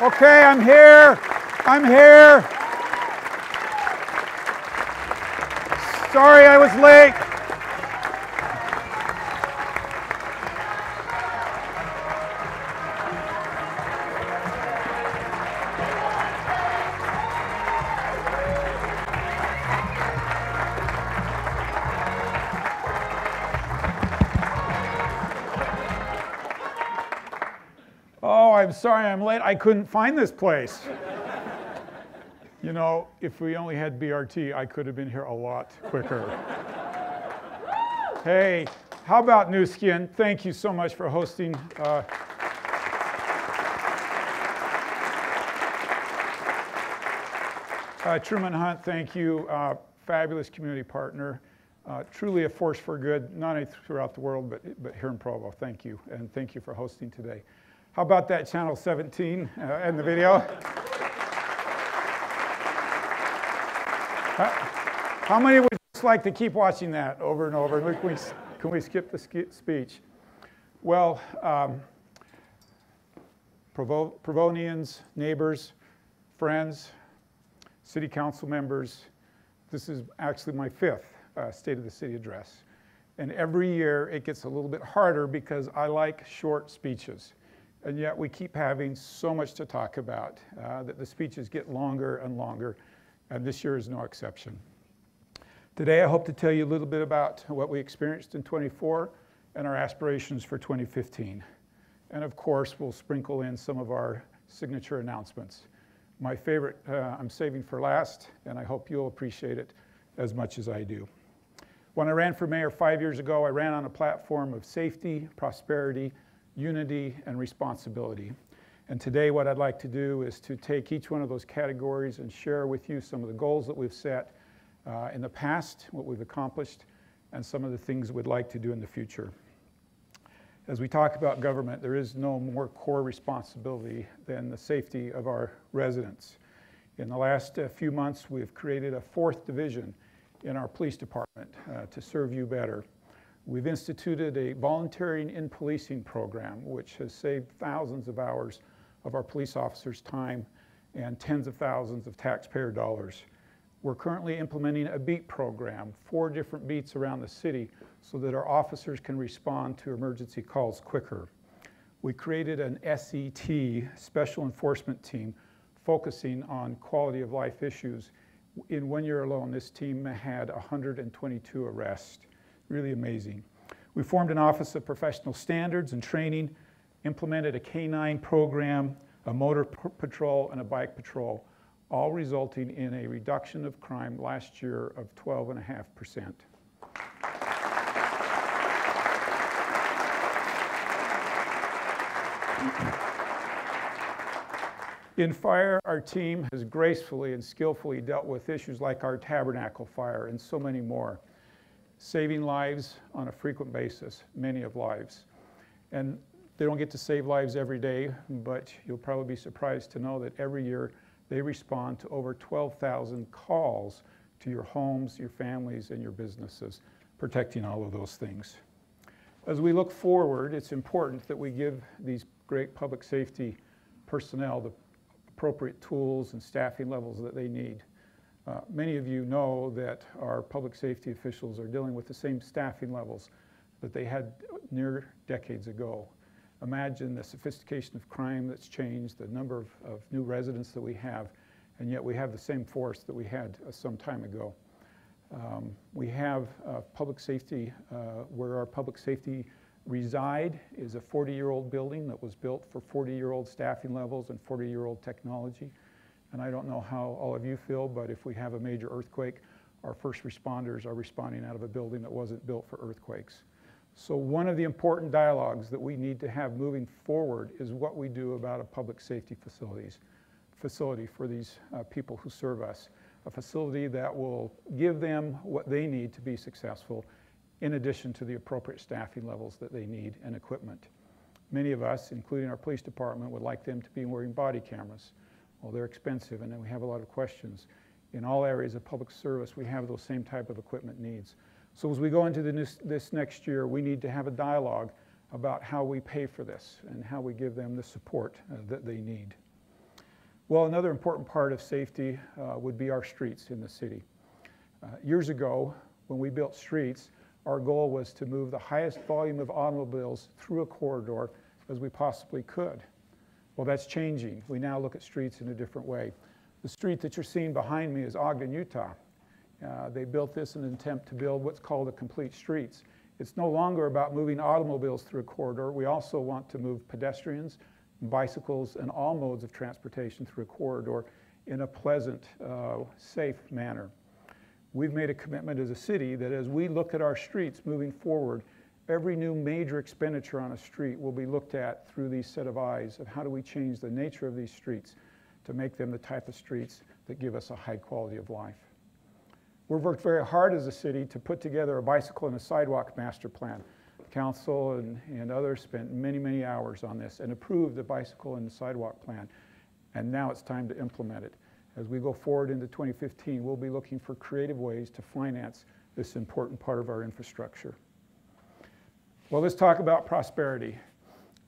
Okay, I'm here. I'm here. Sorry I was late. Oh, I'm sorry I'm late. I couldn't find this place. You know, if we only had BRT, I could have been here a lot quicker. Hey, how about New Skin? Thank you so much for hosting. Truman Hunt, thank you. Fabulous community partner. Truly a force for good, not only throughout the world, but here in Provo. Thank you, and thank you for hosting today. How about that Channel 17 and the video? How many would just like to keep watching that over and over? Can we skip the speech? Well, Provonians, neighbors, friends, city council members, this is actually my 5th State of the City address. And every year it gets a little bit harder because I like short speeches. And yet we keep having so much to talk about that the speeches get longer and longer, and this year is no exception. Today I hope to tell you a little bit about what we experienced in '24 and our aspirations for 2015. And of course, we'll sprinkle in some of our signature announcements. My favorite I'm saving for last, and I hope you'll appreciate it as much as I do. When I ran for mayor 5 years ago, I ran on a platform of safety, prosperity, unity, and responsibility. And today what I'd like to do is to take each one of those categories and share with you some of the goals that we've set in the past, what we've accomplished, and some of the things we'd like to do in the future. As we talk about government, there is no more core responsibility than the safety of our residents. In the last few months, we've created a 4th division in our police department to serve you better. We've instituted a volunteering in policing program, which has saved thousands of hours of our police officers' time and tens of thousands of taxpayer dollars. We're currently implementing a beat program, 4 different beats around the city, so that our officers can respond to emergency calls quicker. We created an SET, Special Enforcement Team, focusing on quality of life issues. In 1 year alone, this team had 122 arrests. Really amazing. We formed an Office of Professional Standards and Training, implemented a K-9 program, a motor patrol, and a bike patrol, all resulting in a reduction of crime last year of 12.5%. In fire, our team has gracefully and skillfully dealt with issues like our Tabernacle fire and so many more, saving lives on a frequent basis, many of lives. And they don't get to save lives every day, but you'll probably be surprised to know that every year they respond to over 12,000 calls to your homes, your families, and your businesses, protecting all of those things. As we look forward, it's important that we give these great public safety personnel the appropriate tools and staffing levels that they need. Many of you know that our public safety officials are dealing with the same staffing levels that they had near decades ago. Imagine the sophistication of crime that's changed, the number of new residents that we have, and yet we have the same force that we had some time ago. We have public safety, where our public safety reside is a 40-year-old building that was built for 40-year-old staffing levels and 40-year-old technology. And I don't know how all of you feel, but if we have a major earthquake, our first responders are responding out of a building that wasn't built for earthquakes. So one of the important dialogues that we need to have moving forward is what we do about a public safety facility for these people who serve us. A facility that will give them what they need to be successful, in addition to the appropriate staffing levels that they need and equipment. Many of us, including our police department, would like them to be wearing body cameras. Well, they're expensive, and then we have a lot of questions. In all areas of public service, we have those same type of equipment needs. So as we go into this next year, we need to have a dialogue about how we pay for this and how we give them the support that they need. Well, another important part of safety would be our streets in the city. Years ago, when we built streets, our goal was to move the highest volume of automobiles through a corridor as we possibly could. Well, that's changing. We now look at streets in a different way. The street that you're seeing behind me is Ogden, Utah. They built this in an attempt to build what's called a complete streets. It's no longer about moving automobiles through a corridor. We also want to move pedestrians, bicycles, and all modes of transportation through a corridor in a pleasant, safe manner. We've made a commitment as a city that as we look at our streets moving forward, every new major expenditure on a street will be looked at through these set of eyes of how do we change the nature of these streets to make them the type of streets that give us a high quality of life. We've worked very hard as a city to put together a bicycle and a sidewalk master plan. Council and others spent many, many hours on this and approved the bicycle and the sidewalk plan. And now it's time to implement it. As we go forward into 2015, we'll be looking for creative ways to finance this important part of our infrastructure. Well, let's talk about prosperity.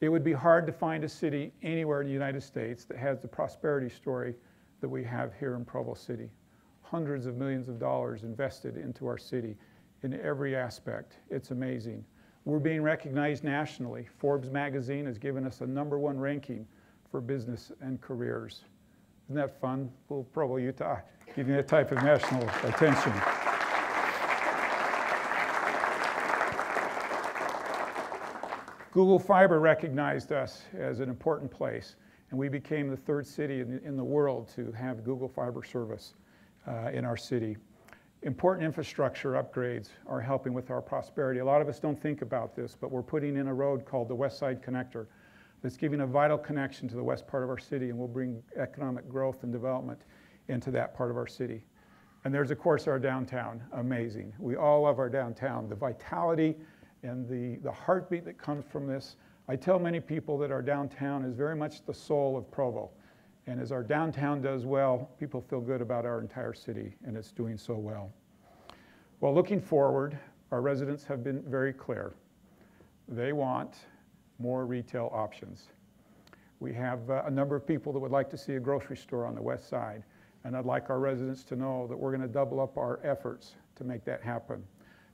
It would be hard to find a city anywhere in the United States that has the prosperity story that we have here in Provo City. Hundreds of millions of dollars invested into our city in every aspect. It's amazing. We're being recognized nationally. Forbes magazine has given us a #1 ranking for business and careers. Isn't that fun? Little Provo, Utah, giving that type of national attention. Google Fiber recognized us as an important place, and we became the 3rd city in the world to have Google Fiber service in our city. Important infrastructure upgrades are helping with our prosperity. A lot of us don't think about this, but we're putting in a road called the West Side Connector that's giving a vital connection to the west part of our city and will bring economic growth and development into that part of our city. And there's, of course, our downtown. Amazing. We all love our downtown. The vitality and the heartbeat that comes from this. I tell many people that our downtown is very much the soul of Provo. And as our downtown does well, people feel good about our entire city, and it's doing so well. Well, looking forward, our residents have been very clear. They want more retail options. We have a number of people that would like to see a grocery store on the west side, and I'd like our residents to know that we're going to double up our efforts to make that happen.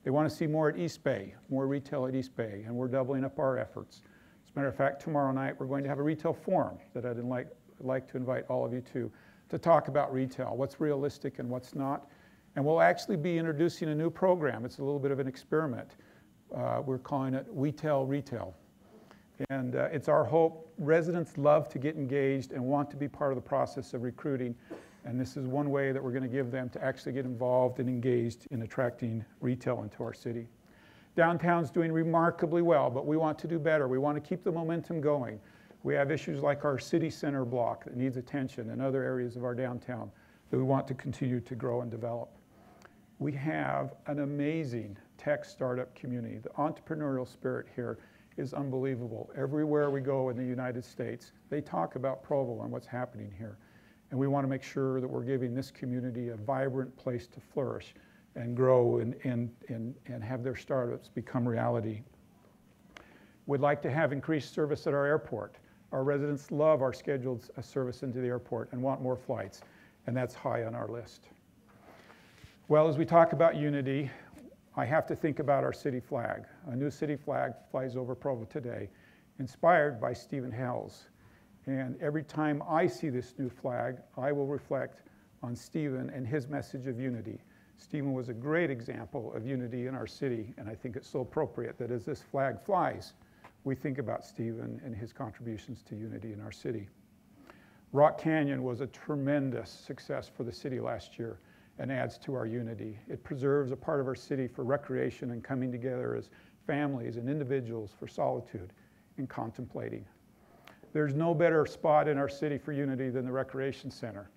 They want to see more at East Bay, more retail at East Bay, and we're doubling up our efforts. As a matter of fact, tomorrow night we're going to have a retail forum that I'd like to invite all of you to talk about retail, what's realistic and what's not. And we'll actually be introducing a new program. It's a little bit of an experiment. We're calling it We Tell Retail. And it's our hope. Residents love to get engaged and want to be part of the process of recruiting. And this is one way that we're going to give them to actually get involved and engaged in attracting retail into our city. Downtown's doing remarkably well, but we want to do better. We want to keep the momentum going. We have issues like our city center block that needs attention and other areas of our downtown that we want to continue to grow and develop. We have an amazing tech startup community. The entrepreneurial spirit here is unbelievable. Everywhere we go in the United States, they talk about Provo and what's happening here. And we want to make sure that we're giving this community a vibrant place to flourish and grow and have their startups become reality. We'd like to have increased service at our airport. Our residents love our scheduled service into the airport and want more flights, and that's high on our list. Well, as we talk about unity, I have to think about our city flag. A new city flag flies over Provo today, inspired by Stephen Hales. And every time I see this new flag, I will reflect on Stephen and his message of unity. Stephen was a great example of unity in our city, and I think it's so appropriate that as this flag flies, we think about Stephen and his contributions to unity in our city. Rock Canyon was a tremendous success for the city last year and adds to our unity. It preserves a part of our city for recreation and coming together as families and individuals for solitude and contemplating. There's no better spot in our city for unity than the recreation center.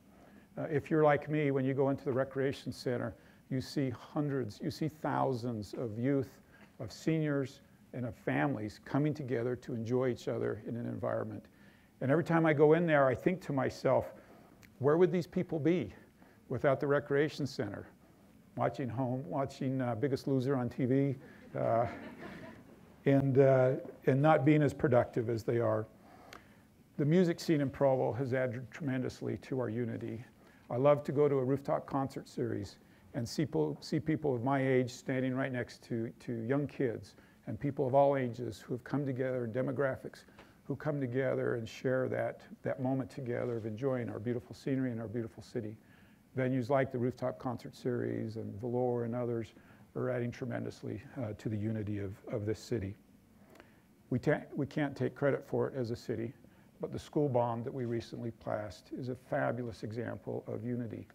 If you're like me, when you go into the recreation center, you see hundreds, you see thousands of youth, of seniors, and of families coming together to enjoy each other in an environment. And every time I go in there, I think to myself, where would these people be without the recreation center? Watching Biggest Loser on TV and not being as productive as they are. The music scene in Provo has added tremendously to our unity. I love to go to a rooftop concert series and see people of my age standing right next to young kids and people of all ages who have come together, demographics, who come together and share that moment together of enjoying our beautiful scenery and our beautiful city. Venues like the rooftop concert series and Velour and others are adding tremendously to the unity of this city. We can't take credit for it as a city, but the school bond that we recently passed is a fabulous example of unity.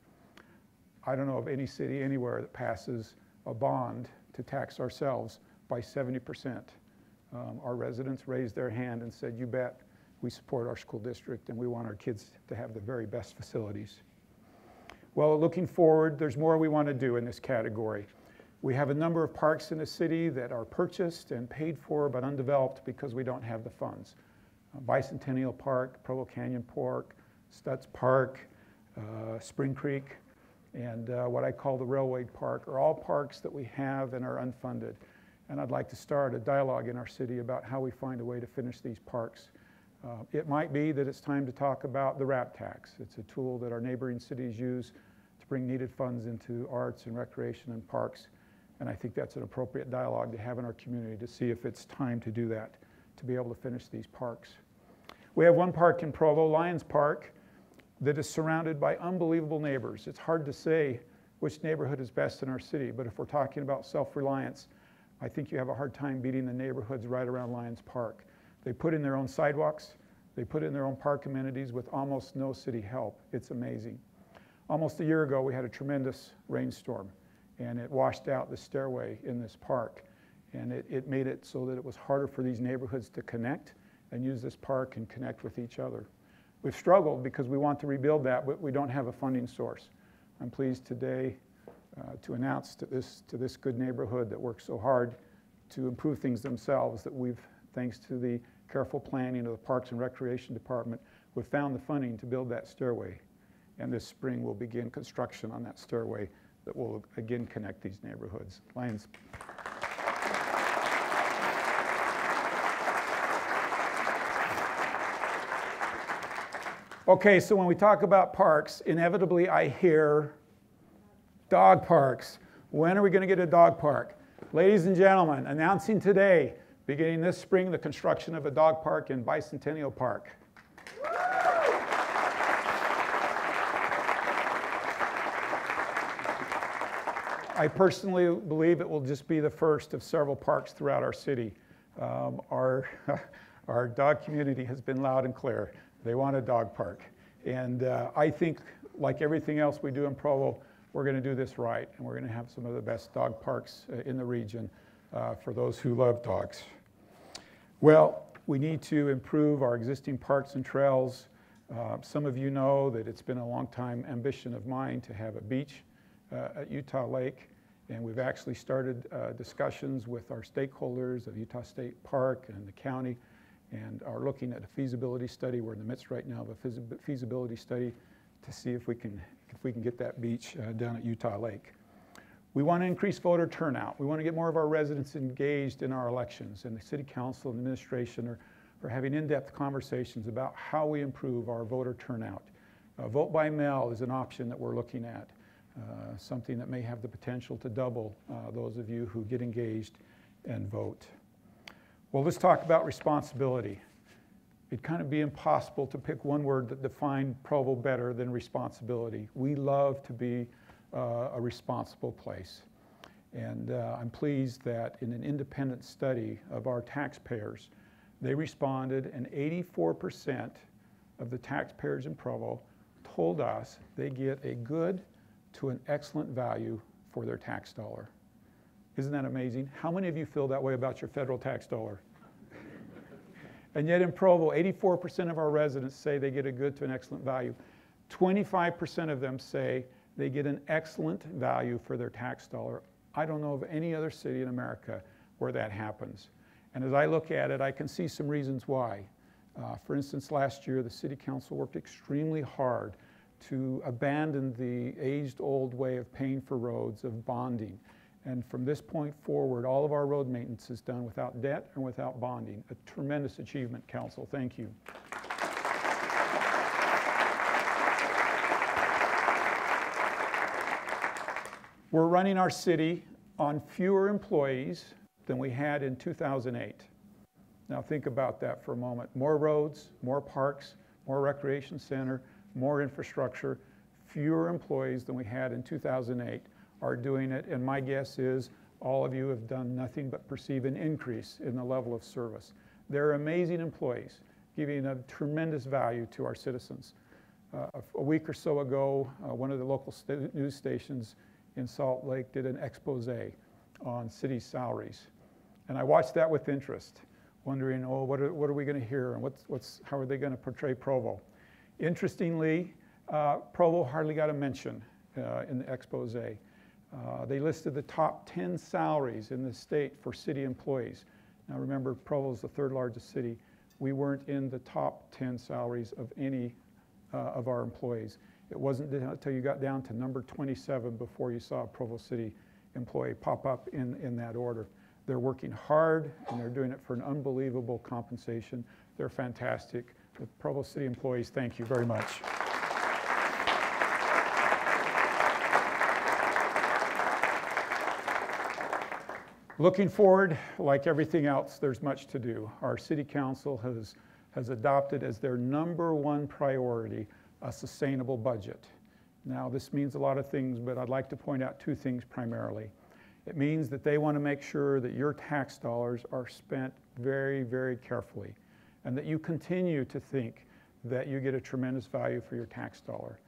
I don't know of any city anywhere that passes a bond to tax ourselves by 70%. Our residents raised their hand and said, you bet, we support our school district and we want our kids to have the very best facilities. Well, looking forward, there's more we want to do in this category. We have a number of parks in the city that are purchased and paid for but undeveloped because we don't have the funds. Bicentennial Park, Provo Canyon Park, Stutz Park, Spring Creek, and what I call the Railway Park are all parks that we have and are unfunded. And I'd like to start a dialogue in our city about how we find a way to finish these parks. It might be that it's time to talk about the RAP tax. It's a tool that our neighboring cities use to bring needed funds into arts and recreation and parks. And I think that's an appropriate dialogue to have in our community to see if it's time to do that, to be able to finish these parks. We have one park in Provo, Lions Park, that is surrounded by unbelievable neighbors. It's hard to say which neighborhood is best in our city, but if we're talking about self-reliance, I think you have a hard time beating the neighborhoods right around Lions Park. They put in their own sidewalks, they put in their own park amenities with almost no city help. It's amazing. Almost a year ago, we had a tremendous rainstorm, and it washed out the stairway in this park. And it made it so that it was harder for these neighborhoods to connect and use this park and connect with each other. We've struggled because we want to rebuild that, but we don't have a funding source. I'm pleased today to announce to this good neighborhood that works so hard to improve things themselves that we've, thanks to the careful planning of the Parks and Recreation Department, we've found the funding to build that stairway. And this spring we'll begin construction on that stairway that will again connect these neighborhoods. Lions. Okay, so when we talk about parks, inevitably I hear dog parks. When are we going to get a dog park? Ladies and gentlemen, announcing today, beginning this spring, the construction of a dog park in Bicentennial Park. I personally believe it will just be the first of several parks throughout our city. Our dog community has been loud and clear. They want a dog park. And I think, like everything else we do in Provo, we're going to do this right. And we're going to have some of the best dog parks in the region for those who love dogs. Well, we need to improve our existing parks and trails. Some of you know that it's been a long time ambition of mine to have a beach at Utah Lake. And we've actually started discussions with our stakeholders of Utah State Park and the county, and are looking at a feasibility study. We're in the midst right now of a feasibility study to see if we can get that beach down at Utah Lake. We want to increase voter turnout. We want to get more of our residents engaged in our elections, and the City Council and administration are having in-depth conversations about how we improve our voter turnout. Vote by mail is an option that we're looking at, something that may have the potential to double those of you who get engaged and vote. Well, let's talk about responsibility. It'd kind of be impossible to pick one word that defined Provo better than responsibility. We love to be a responsible place. And I'm pleased that in an independent study of our taxpayers, they responded, and 84% of the taxpayers in Provo told us they get a good to an excellent value for their tax dollar. Isn't that amazing? How many of you feel that way about your federal tax dollar? And yet in Provo, 84% of our residents say they get a good to an excellent value. 25% of them say they get an excellent value for their tax dollar. I don't know of any other city in America where that happens. And as I look at it, I can see some reasons why. For instance, last year, the City Council worked extremely hard to abandon the aged-old way of paying for roads, of bonding. And from this point forward, all of our road maintenance is done without debt and without bonding. A tremendous achievement, Council. Thank you. We're running our city on fewer employees than we had in 2008. Now think about that for a moment. More roads, more parks, more recreation center, more infrastructure, fewer employees than we had in 2008 are doing it, and my guess is all of you have done nothing but perceive an increase in the level of service. They're amazing employees, giving a tremendous value to our citizens. A week or so ago, one of the local news stations in Salt Lake did an expose on city salaries. And I watched that with interest, wondering, oh, what are we going to hear, and how are they going to portray Provo? Interestingly, Provo hardly got a mention in the expose. They listed the top 10 salaries in the state for city employees. Now remember, Provo is the third largest city. We weren't in the top 10 salaries of any of our employees. It wasn't until you got down to number 27 before you saw a Provo City employee pop up in that order. They're working hard, and they're doing it for an unbelievable compensation. They're fantastic. The Provo City employees, thank you very much. Looking forward, like everything else, there's much to do. Our City Council has adopted as their #1 priority a sustainable budget. Now, this means a lot of things, but I'd like to point out 2 things primarily. It means that they want to make sure that your tax dollars are spent very, very carefully, and that you continue to think that you get a tremendous value for your tax dollar.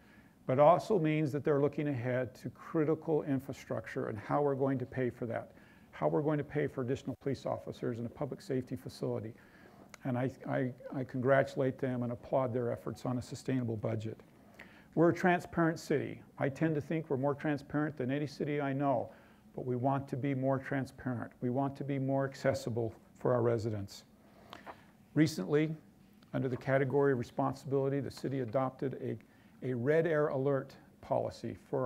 But it also means that they're looking ahead to critical infrastructure and how we're going to pay for that, how we're going to pay for additional police officers and a public safety facility. And I congratulate them and applaud their efforts on a sustainable budget. We're a transparent city. I tend to think we're more transparent than any city I know, but we want to be more transparent. We want to be more accessible for our residents. Recently, under the category of responsibility, the city adopted a red air alert policy for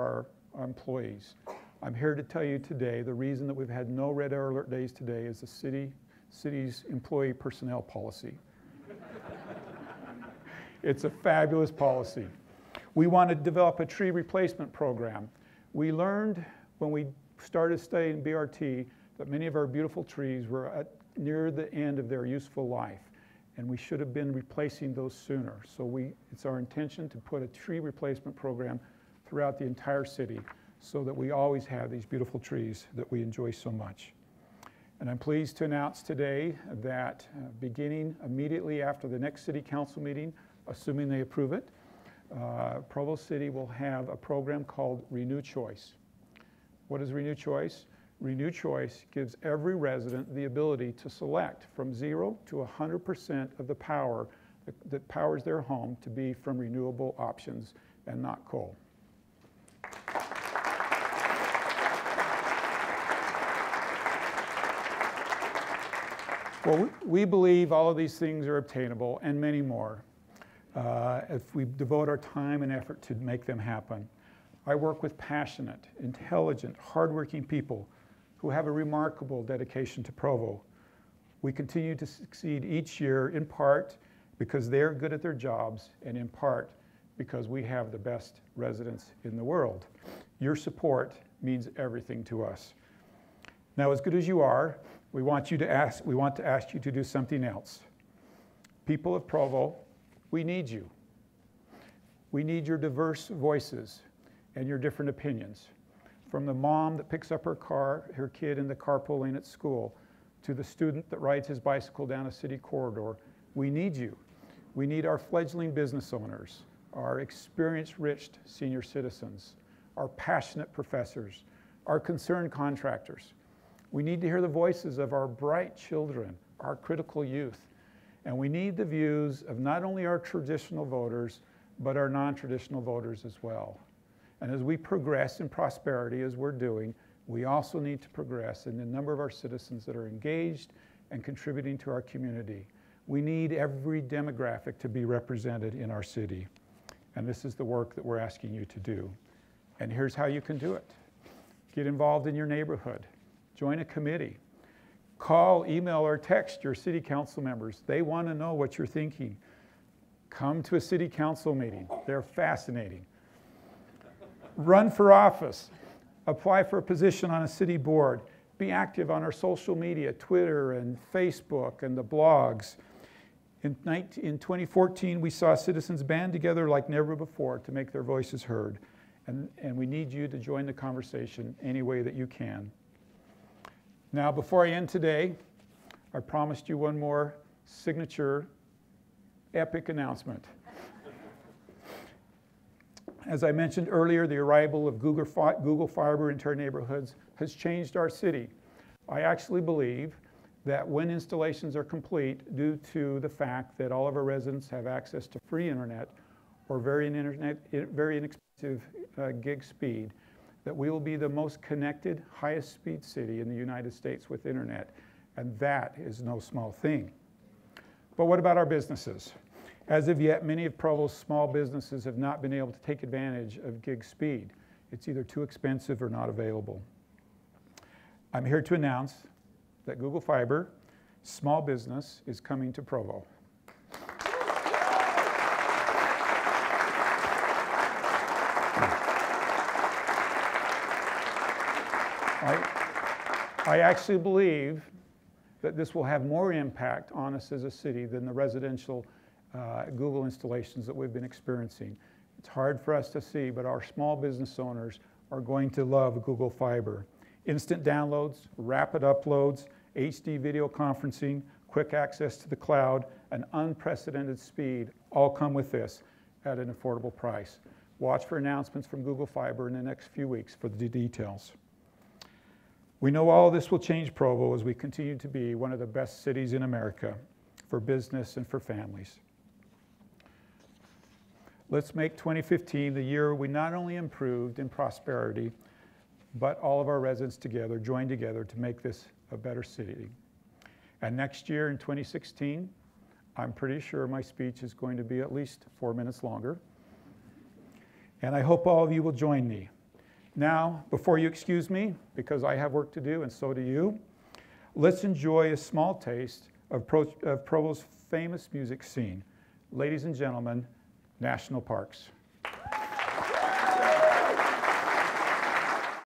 our employees. I'm here to tell you today the reason that we've had no red air alert days today is the city's employee personnel policy. It's a fabulous policy. We want to develop a tree replacement program. We learned when we started studying BRT that many of our beautiful trees were near the end of their useful life, and we should have been replacing those sooner. So it's our intention to put a tree replacement program throughout the entire city so that we always have these beautiful trees that we enjoy so much. And I'm pleased to announce today that beginning immediately after the next City Council meeting, assuming they approve it, Provo City will have a program called Renew Choice. What is Renew Choice? Renew Choice gives every resident the ability to select from 0 to 100% of the power that powers their home to be from renewable options and not coal. Well, we believe all of these things are obtainable and many more if we devote our time and effort to make them happen. I work with passionate, intelligent, hardworking people who have a remarkable dedication to Provo. We continue to succeed each year in part because they're good at their jobs and in part because we have the best residents in the world. Your support means everything to us. Now, as good as you are, we want to ask you to do something else. People of Provo, we need you. We need your diverse voices and your different opinions. From the mom that picks up her kid in the carpool lane at school, to the student that rides his bicycle down a city corridor, we need you. We need our fledgling business owners, our experience-rich senior citizens, our passionate professors, our concerned contractors. We need to hear the voices of our bright children, our critical youth, and we need the views of not only our traditional voters, but our non-traditional voters as well. And as we progress in prosperity, as we're doing, we also need to progress in the number of our citizens that are engaged and contributing to our community. We need every demographic to be represented in our city. And this is the work that we're asking you to do. And here's how you can do it. Get involved in your neighborhood. Join a committee. Call, email, or text your city council members. They want to know what you're thinking. Come to a city council meeting. They're fascinating. Run for office. Apply for a position on a city board. Be active on our social media, Twitter and Facebook and the blogs. In 2014, we saw citizens band together like never before to make their voices heard. And we need you to join the conversation any way that you can. Now, before I end today, I promised you one more signature epic announcement. As I mentioned earlier, the arrival of Google Fiber into our neighborhoods has changed our city. I actually believe that when installations are complete, due to the fact that all of our residents have access to free internet or very inexpensive gig speed, that we will be the most connected, highest speed city in the United States with internet. And that is no small thing. But what about our businesses? As of yet, many of Provo's small businesses have not been able to take advantage of gig speed. It's either too expensive or not available. I'm here to announce that Google Fiber small business is coming to Provo. I actually believe that this will have more impact on us as a city than the residential Google installations that we've been experiencing. It's hard for us to see, but our small business owners are going to love Google Fiber. Instant downloads, rapid uploads, HD video conferencing, quick access to the cloud, and unprecedented speed all come with this at an affordable price. Watch for announcements from Google Fiber in the next few weeks for the details. We know all this will change Provo as we continue to be one of the best cities in America for business and for families. Let's make 2015 the year we not only improved in prosperity, but all of our residents together joined together to make this a better city. And next year in 2016, I'm pretty sure my speech is going to be at least 4 minutes longer. And I hope all of you will join me. Now, before you excuse me, because I have work to do and so do you, let's enjoy a small taste of Provo's famous music scene. Ladies and gentlemen, National Parks.